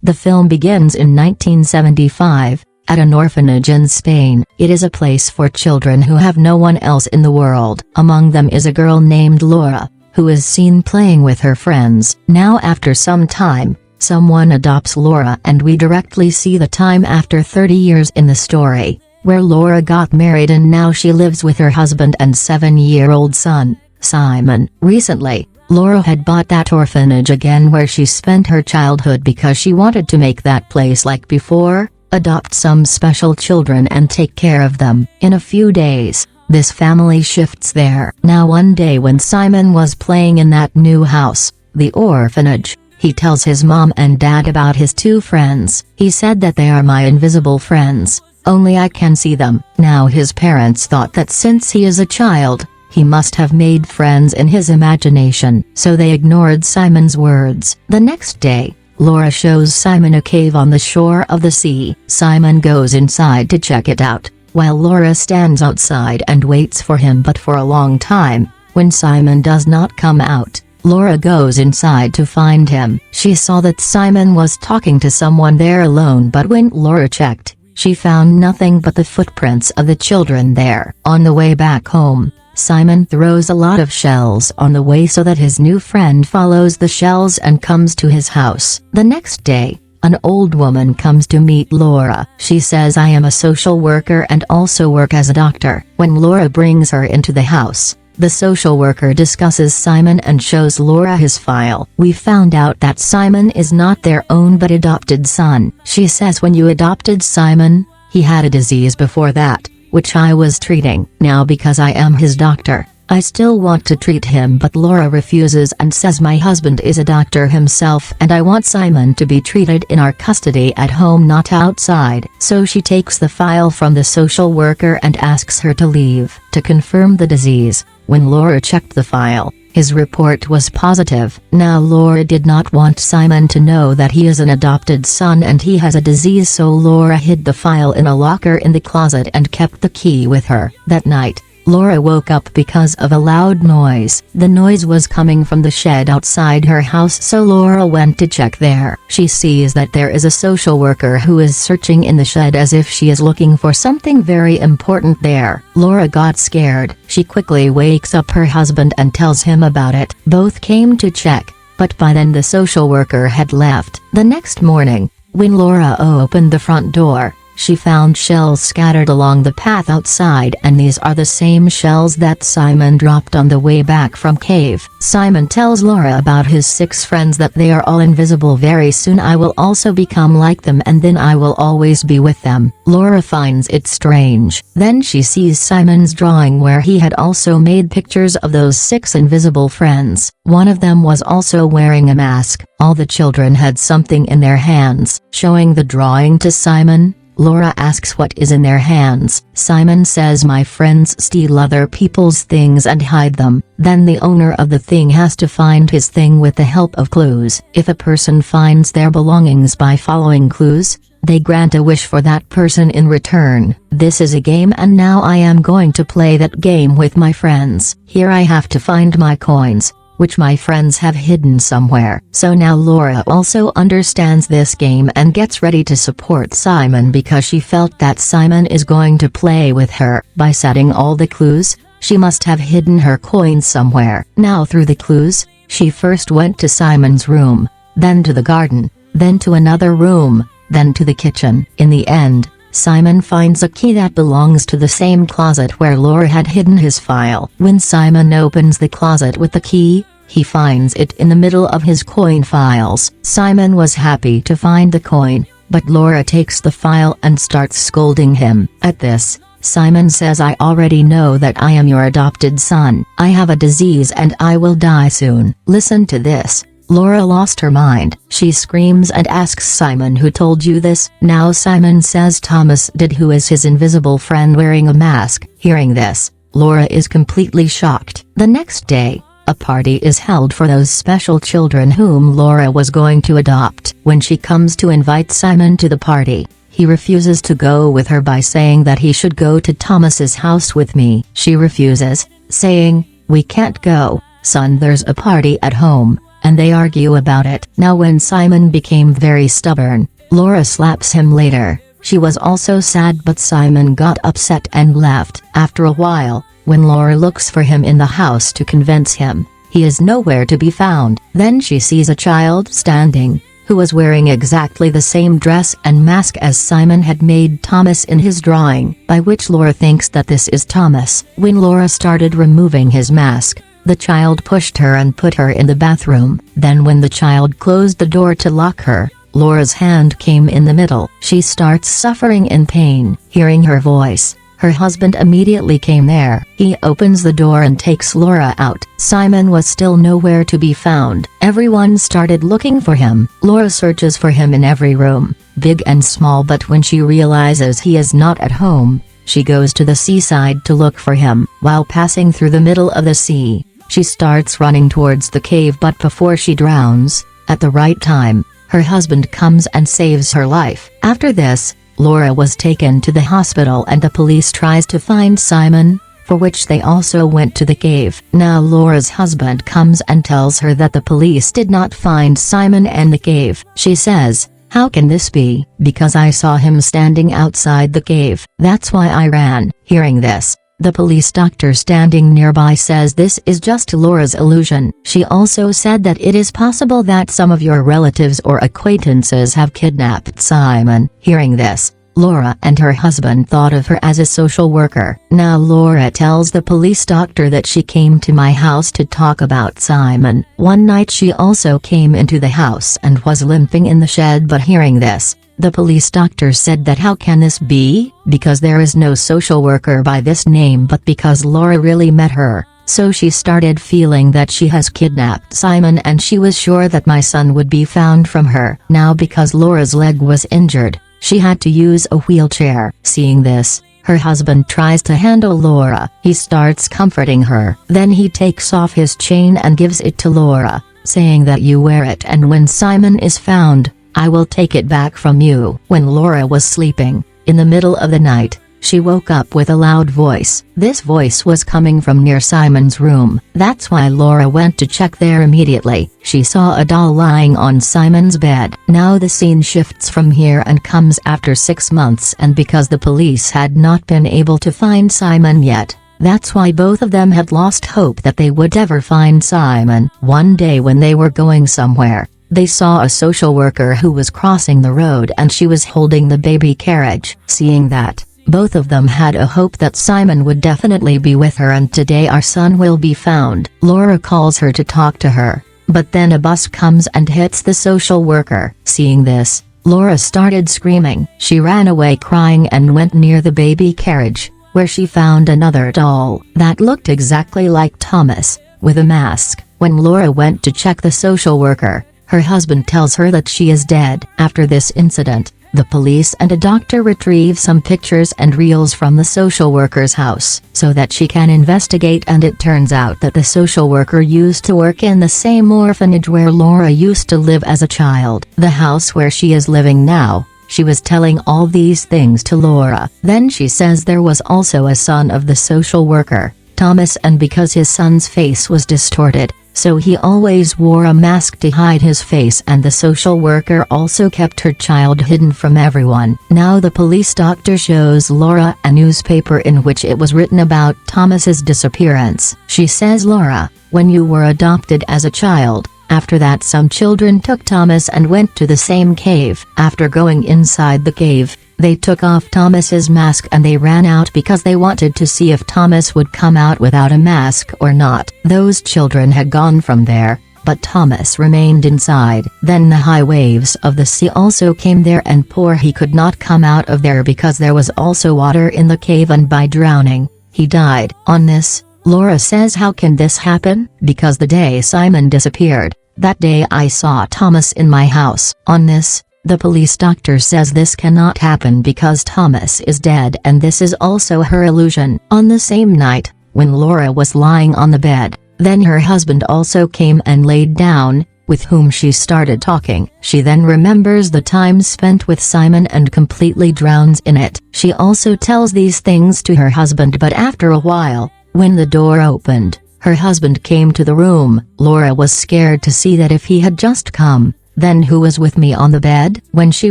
The film begins in 1975, at an orphanage in Spain. It is a place for children who have no one else in the world. Among them is a girl named Laura, who is seen playing with her friends. Now after some time, someone adopts Laura and we directly see the time after 30 years in the story, where Laura got married and now she lives with her husband and 7-year-old son, Simon. Recently, Laura had bought that orphanage again where she spent her childhood because she wanted to make that place like before, adopt some special children and take care of them. In a few days, this family shifts there. Now one day when Simon was playing in that new house, the orphanage, he tells his mom and dad about his 2 friends. He said that they are my invisible friends, only I can see them. Now his parents thought that since he is a child, he must have made friends in his imagination, so they ignored Simon's words. The next day, Laura shows Simon a cave on the shore of the sea. Simon goes inside to check it out, while Laura stands outside and waits for him, but for a long time. When Simon does not come out, Laura goes inside to find him. She saw that Simon was talking to someone there alone, but when Laura checked, she found nothing but the footprints of the children there. On the way back home, Simon throws a lot of shells on the way so that his new friend follows the shells and comes to his house. The next day, an old woman comes to meet Laura. She says, "I am a social worker and also work as a doctor." When Laura brings her into the house, the social worker discusses Simon and shows Laura his file. We found out that Simon is not their own but adopted son. She says, "When you adopted Simon, he had a disease before that, which I was treating. Now because I am his doctor, I still want to treat him." But Laura refuses and says, "My husband is a doctor himself and I want Simon to be treated in our custody at home, not outside." So she takes the file from the social worker and asks her to leave. To confirm the disease, when Laura checked the file, his report was positive. Now Laura did not want Simon to know that he is an adopted son and he has a disease, so Laura hid the file in a locker in the closet and kept the key with her. That night, Laura woke up because of a loud noise. The noise was coming from the shed outside her house, so Laura went to check there. She sees that there is a social worker who is searching in the shed as if she is looking for something very important there. Laura got scared. She quickly wakes up her husband and tells him about it. Both came to check, but by then the social worker had left. The next morning, when Laura opened the front door, she found shells scattered along the path outside, and these are the same shells that Simon dropped on the way back from cave. Simon tells Laura about his 6 friends, that they are all invisible. "Very soon I will also become like them and then I will always be with them." Laura finds it strange. Then she sees Simon's drawing where he had also made pictures of those 6 invisible friends. One of them was also wearing a mask. All the children had something in their hands. Showing the drawing to Simon, Laura asks what is in their hands. Simon says, "My friends steal other people's things and hide them. Then the owner of the thing has to find his thing with the help of clues. If a person finds their belongings by following clues, they grant a wish for that person in return. This is a game and now I am going to play that game with my friends. Here I have to find my coins, which my friends have hidden somewhere." So now Laura also understands this game and gets ready to support Simon because she felt that Simon is going to play with her. By setting all the clues, she must have hidden her coins somewhere. Now through the clues, she first went to Simon's room, then to the garden, then to another room, then to the kitchen. In the end, Simon finds a key that belongs to the same closet where Laura had hidden his file. When Simon opens the closet with the key, he finds it in the middle of his coin files. Simon was happy to find the coin, but Laura takes the file and starts scolding him. At this, Simon says, "I already know that I am your adopted son. I have a disease and I will die soon." Listen to this. Laura lost her mind. She screams and asks Simon, "Who told you this?" Now Simon says Thomas did, who is his invisible friend wearing a mask. Hearing this, Laura is completely shocked. The next day, a party is held for those special children whom Laura was going to adopt. When she comes to invite Simon to the party, he refuses to go with her by saying that he should go to Thomas's house with me. She refuses, saying, "We can't go, son, there's a party at home, and they argue about it. Now when Simon became very stubborn, Laura slaps him later. She was also sad, but Simon got upset and left. After a while, when Laura looks for him in the house to convince him, he is nowhere to be found. Then she sees a child standing, who was wearing exactly the same dress and mask as Simon had made Thomas in his drawing, by which Laura thinks that this is Thomas. When Laura started removing his mask, the child pushed her and put her in the bathroom. Then when the child closed the door to lock her, Laura's hand came in the middle. She starts suffering in pain. Hearing her voice, her husband immediately came there. He opens the door and takes Laura out. Simon was still nowhere to be found. Everyone started looking for him. Laura searches for him in every room, big and small, but when she realizes he is not at home, she goes to the seaside to look for him. While passing through the middle of the sea, she starts running towards the cave, but before she drowns, at the right time, her husband comes and saves her life. After this, Laura was taken to the hospital and the police tries to find Simon, for which they also went to the cave. Now Laura's husband comes and tells her that the police did not find Simon in the cave. She says, "How can this be? Because I saw him standing outside the cave. That's why I ran." Hearing this, the police doctor standing nearby says this is just Laura's illusion. She also said that it is possible that some of your relatives or acquaintances have kidnapped Simon. Hearing this, Laura and her husband thought of her as a social worker. Now Laura tells the police doctor that she came to my house to talk about Simon. One night she also came into the house and was limping in the shed, but hearing this, the police doctor said that how can this be? Because there is no social worker by this name, but because Laura really met her. So she started feeling that she has kidnapped Simon, and she was sure that my son would be found from her. Now because Laura's leg was injured, she had to use a wheelchair. Seeing this, her husband tries to handle Laura. He starts comforting her. Then he takes off his chain and gives it to Laura, saying that you wear it, and when Simon is found, I will take it back from you. When Laura was sleeping, in the middle of the night, she woke up with a loud voice. This voice was coming from near Simon's room. That's why Laura went to check there immediately. She saw a doll lying on Simon's bed. Now the scene shifts from here and comes after 6 months, and because the police had not been able to find Simon yet, that's why both of them had lost hope that they would ever find Simon. One day when they were going somewhere, they saw a social worker who was crossing the road and she was holding the baby carriage. Seeing that, both of them had a hope that Simon would definitely be with her and today our son will be found. Laura calls her to talk to her, but then a bus comes and hits the social worker. Seeing this, Laura started screaming. She ran away crying and went near the baby carriage, where she found another doll that looked exactly like Thomas, with a mask. When Laura went to check the social worker, her husband tells her that she is dead. After this incident, the police and a doctor retrieve some pictures and reels from the social worker's house, so that she can investigate, and it turns out that the social worker used to work in the same orphanage where Laura used to live as a child. The house where she is living now. She was telling all these things to Laura. Then she says there was also a son of the social worker, Thomas, and because his son's face was distorted, so he always wore a mask to hide his face, and the social worker also kept her child hidden from everyone. Now the police doctor shows Laura a newspaper in which it was written about Thomas's disappearance. She says, Laura, when you were adopted as a child, after that some children took Thomas and went to the same cave. After going inside the cave, they took off Thomas's mask and they ran out because they wanted to see if Thomas would come out without a mask or not. Those children had gone from there, but Thomas remained inside. Then the high waves of the sea also came there, and he could not come out of there because there was also water in the cave, and by drowning, he died. On this, Laura says, how can this happen? Because the day Simon disappeared, that day I saw Thomas in my house. On this, the police doctor says this cannot happen because Thomas is dead, and this is also her illusion. On the same night, when Laura was lying on the bed, then her husband also came and laid down, with whom she started talking. She then remembers the time spent with Simon and completely drowns in it. She also tells these things to her husband, but after a while, when the door opened, Her husband came to the room. Laura was scared to see that if he had just come, then who was with me on the bed? When she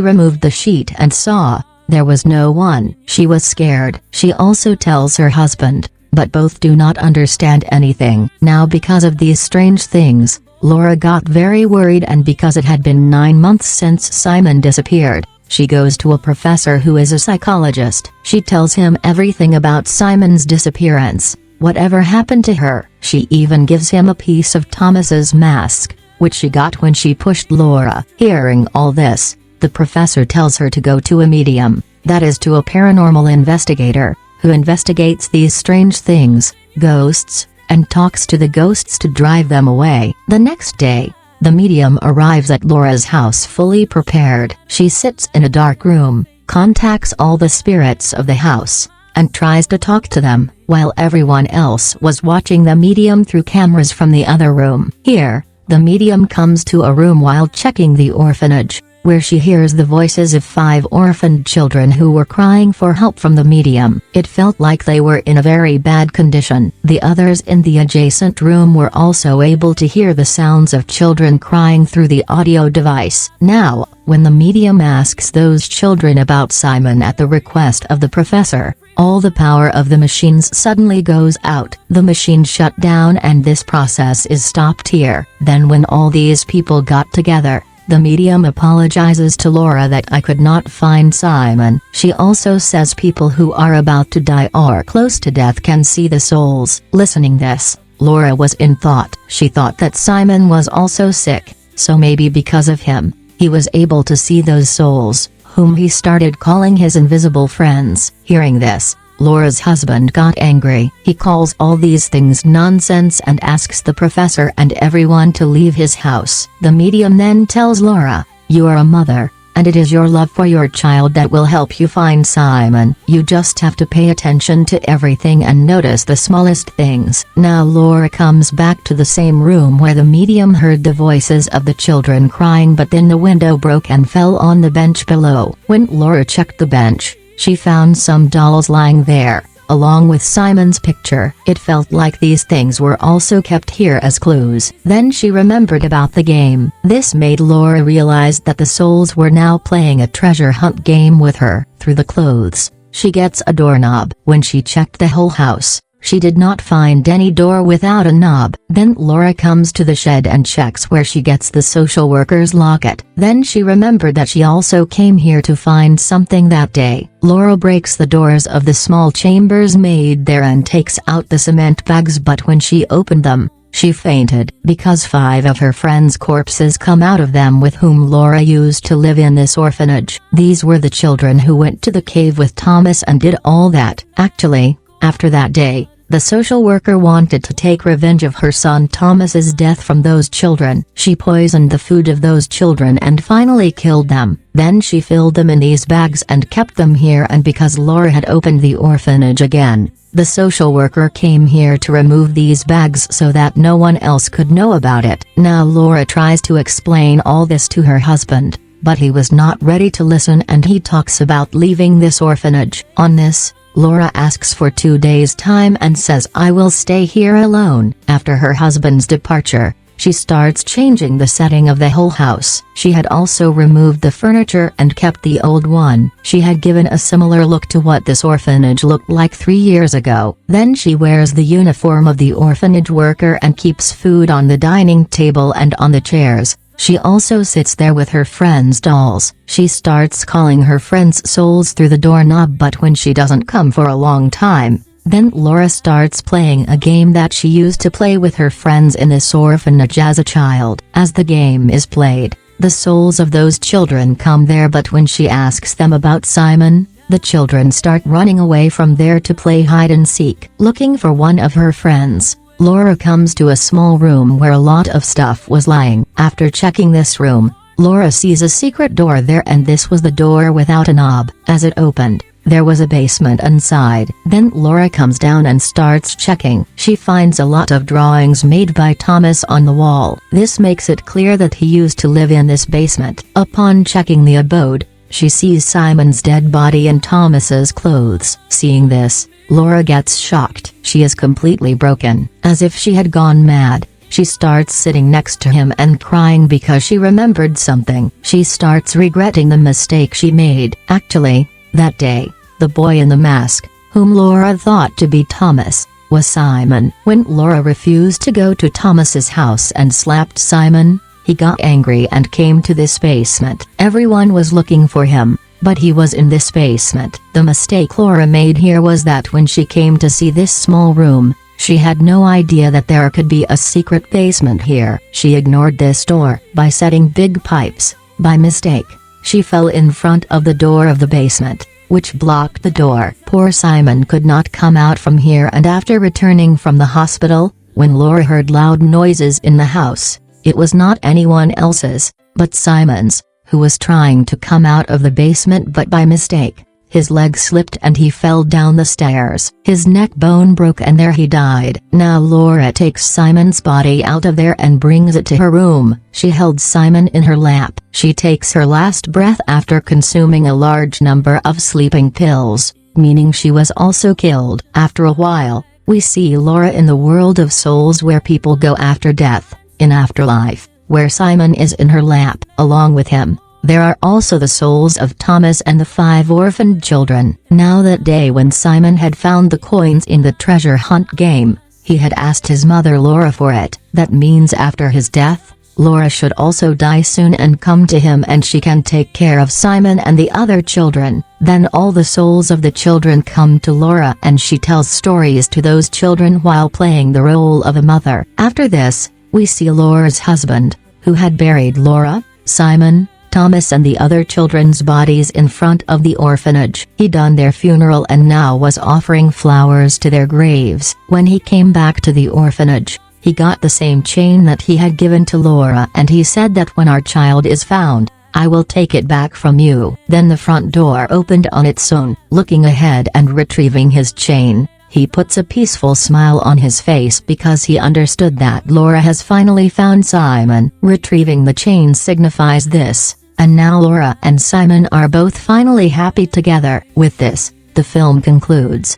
removed the sheet and saw, there was no one. She was scared. She also tells her husband, but both do not understand anything. Now because of these strange things, Laura got very worried, and because it had been 9 months since Simon disappeared, she goes to a professor who is a psychologist. She tells him everything about Simon's disappearance, whatever happened to her. She even gives him a piece of Thomas's mask, which she got when she pushed Laura. Hearing all this, the professor tells her to go to a medium, that is to a paranormal investigator, who investigates these strange things, ghosts, and talks to the ghosts to drive them away. The next day, the medium arrives at Laura's house fully prepared. She sits in a dark room, contacts all the spirits of the house, and tries to talk to them, while everyone else was watching the medium through cameras from the other room. Here, the medium comes to a room while checking the orphanage, where she hears the voices of 5 orphaned children who were crying for help from the medium. It felt like they were in a very bad condition. The others in the adjacent room were also able to hear the sounds of children crying through the audio device. Now, when the medium asks those children about Simon at the request of the professor, all the power of the machines suddenly goes out. The machine shut down and this process is stopped here. Then when all these people got together, the medium apologizes to Laura that I could not find Simon. She also says people who are about to die or close to death can see the souls. Listening this, Laura was in thought. She thought that Simon was also sick, so maybe because of him, he was able to see those souls, whom he started calling his invisible friends. Hearing this, Laura's husband got angry. He calls all these things nonsense and asks the professor and everyone to leave his house. The medium then tells Laura, "You are a mother, and it is your love for your child that will help you find Simon. You just have to pay attention to everything and notice the smallest things." Now Laura comes back to the same room where the medium heard the voices of the children crying, but then the window broke and fell on the bench below. When Laura checked the bench, she found some dolls lying there, along with Simon's picture. It felt like these things were also kept here as clues. Then she remembered about the game. This made Laura realize that the souls were now playing a treasure hunt game with her. Through the clothes, she gets a doorknob. When she checked the whole house, she did not find any door without a knob. Then Laura comes to the shed and checks where she gets the social worker's locket. Then she remembered that she also came here to find something that day. Laura breaks the doors of the small chambers made there and takes out the cement bags, but when she opened them, she fainted, because 5 of her friends' corpses come out of them with whom Laura used to live in this orphanage. These were the children who went to the cave with Thomas and did all that. Actually, after that day, the social worker wanted to take revenge of her son Thomas's death from those children. She poisoned the food of those children and finally killed them. Then she filled them in these bags and kept them here, and because Laura had opened the orphanage again, the social worker came here to remove these bags so that no one else could know about it. Now Laura tries to explain all this to her husband, but he was not ready to listen and he talks about leaving this orphanage. On this, Laura asks for 2 days' time and says, "I will stay here alone." After her husband's departure, she starts changing the setting of the whole house. She had also removed the furniture and kept the old one. She had given a similar look to what this orphanage looked like 3 years ago. Then she wears the uniform of the orphanage worker and keeps food on the dining table and on the chairs. She also sits there with her friends' dolls. She starts calling her friends' souls through the doorknob, but when she doesn't come for a long time, then Laura starts playing a game that she used to play with her friends in this orphanage as a child. As the game is played, the souls of those children come there, but when she asks them about Simon, the children start running away from there to play hide and seek. Looking for one of her friends, Laura comes to a small room where a lot of stuff was lying. After checking this room, Laura sees a secret door there, and this was the door without a knob. As it opened, there was a basement inside. Then Laura comes down and starts checking. She finds a lot of drawings made by Thomas on the wall. This makes it clear that he used to live in this basement. Upon checking the abode, she sees Simon's dead body in Thomas's clothes. Seeing this, Laura gets shocked. She is completely broken. As if she had gone mad, she starts sitting next to him and crying because she remembered something. She starts regretting the mistake she made. Actually, that day, the boy in the mask, whom Laura thought to be Thomas, was Simon. When Laura refused to go to Thomas's house and slapped Simon, he got angry and came to this basement. Everyone was looking for him, but he was in this basement. The mistake Laura made here was that when she came to see this small room, she had no idea that there could be a secret basement here. She ignored this door. By setting big pipes, by mistake, she fell in front of the door of the basement, which blocked the door. Poor Simon could not come out from here, and after returning from the hospital, when Laura heard loud noises in the house, it was not anyone else's, but Simon's, who was trying to come out of the basement, but by mistake, his leg slipped and he fell down the stairs. His neck bone broke and there he died. Now Laura takes Simon's body out of there and brings it to her room. She held Simon in her lap. She takes her last breath after consuming a large number of sleeping pills, meaning she was also killed. After a while, we see Laura in the world of souls where people go after death, in afterlife, where Simon is in her lap. Along with him, there are also the souls of Thomas and the 5 orphaned children. Now that day when Simon had found the coins in the treasure hunt game, he had asked his mother Laura for it. That means after his death, Laura should also die soon and come to him and she can take care of Simon and the other children. Then all the souls of the children come to Laura and she tells stories to those children while playing the role of a mother. After this, we see Laura's husband, who had buried Laura, Simon, Thomas and the other children's bodies in front of the orphanage. He done their funeral and now was offering flowers to their graves. When he came back to the orphanage, he got the same chain that he had given to Laura and he said that when our child is found, I will take it back from you. Then the front door opened on its own. Looking ahead and retrieving his chain, he puts a peaceful smile on his face because he understood that Laura has finally found Simon. Retrieving the chain signifies this, and now Laura and Simon are both finally happy together. With this, the film concludes.